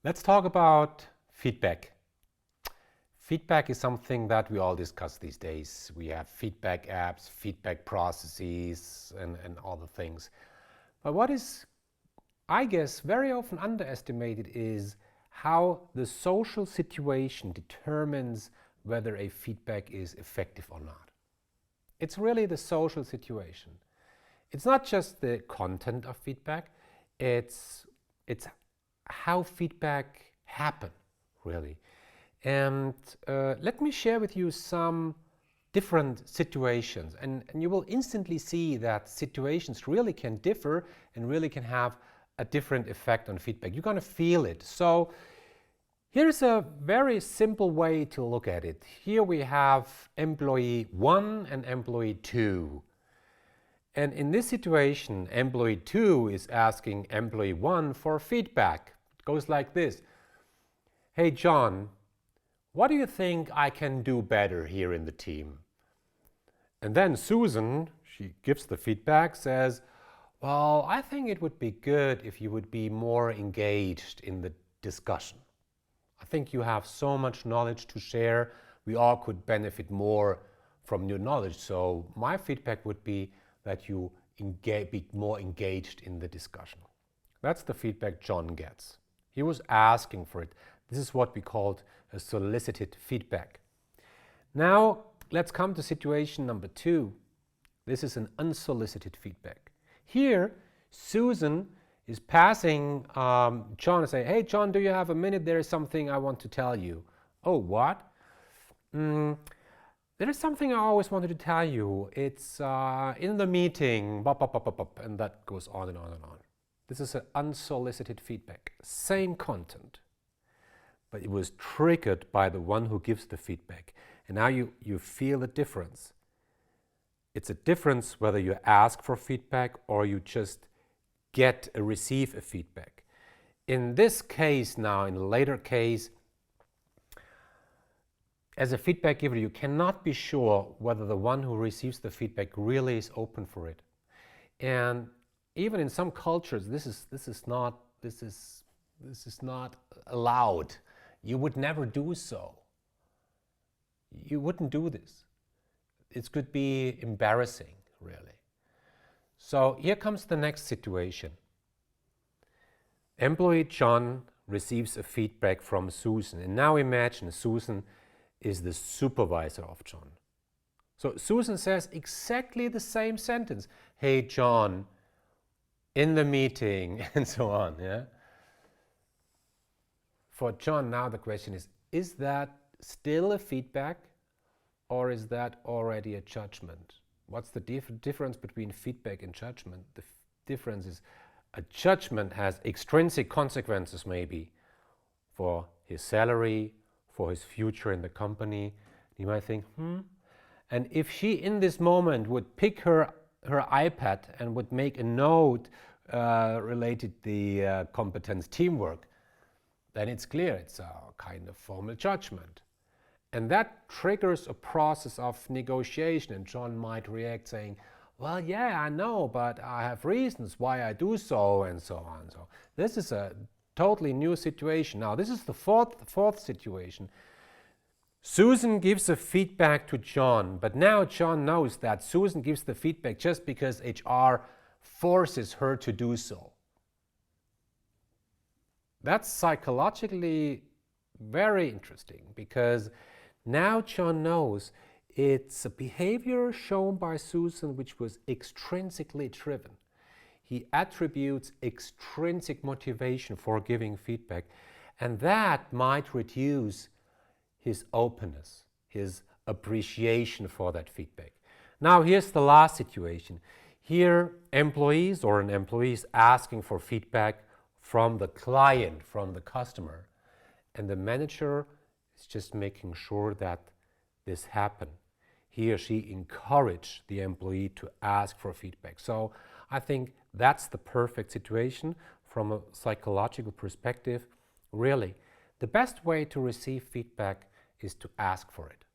Let's talk about feedback. Feedback is something that we all discuss these days. We have feedback apps, feedback processes, and all the things. But what is, I guess, very often underestimated is how the social situation determines whether a feedback is effective or not. It's really the social situation. It's not just the content of feedback, it's how feedback happen, really. And let me share with you some different situations, and you will instantly see that situations really can differ and really can have a different effect on feedback. You're going to feel it. So here's a very simple way to look at it. Here we have employee 1 and employee 2. And in this situation, employee 2 is asking employee 1 for feedback. It goes like this. Hey, John, what do you think I can do better here in the team? And then Susan, she gives the feedback, says, well, I think it would be good if you would be more engaged in the discussion. I think you have so much knowledge to share. We all could benefit more from your knowledge. So my feedback would be that you be more engaged in the discussion. That's the feedback John gets. He was asking for it. This is what we called a solicited feedback. Now let's come to situation number 2. This is an unsolicited feedback. Here, Susan is passing John and saying, hey John, do you have a minute? There is something I want to tell you. Oh, what? There is something I always wanted to tell you. It's in the meeting, and that goes on and on and on. This is an unsolicited feedback. Same content, but it was triggered by the one who gives the feedback. And now you feel the difference. It's a difference whether you ask for feedback or you just receive a feedback. In this case now, in a later case, as a feedback giver, you cannot be sure whether the one who receives the feedback really is open for it. And even in some cultures, this is not allowed. You would never do so. You wouldn't do this. It could be embarrassing, really. So here comes the next situation. Employee John receives a feedback from Susan. And now imagine Susan is the supervisor of John. So Susan says exactly the same sentence. Hey, John, in the meeting, and so on. Yeah. For John, now the question is that still a feedback or is that already a judgment? What's the difference between feedback and judgment? The difference is a judgment has extrinsic consequences maybe for his salary, for his future in the company. You might think, And if she in this moment would pick her iPad and would make a note related to the competence teamwork, then it's clear it's a kind of formal judgment. And that triggers a process of negotiation, and John might react saying, well, yeah, I know, but I have reasons why I do so, and so on. So this is a totally new situation. Now, this is the fourth situation. Susan gives a feedback to John, but now John knows that Susan gives the feedback just because HR forces her to do so. That's psychologically very interesting because now John knows it's a behavior shown by Susan which was extrinsically driven. He attributes extrinsic motivation for giving feedback, and that might reduce his openness, his appreciation for that feedback. Now here's the last situation. Here employees or an employee is asking for feedback from the client, from the customer, and the manager is just making sure that this happen. He or she encouraged the employee to ask for feedback. So I think that's the perfect situation from a psychological perspective. Really, the best way to receive feedback is to ask for it.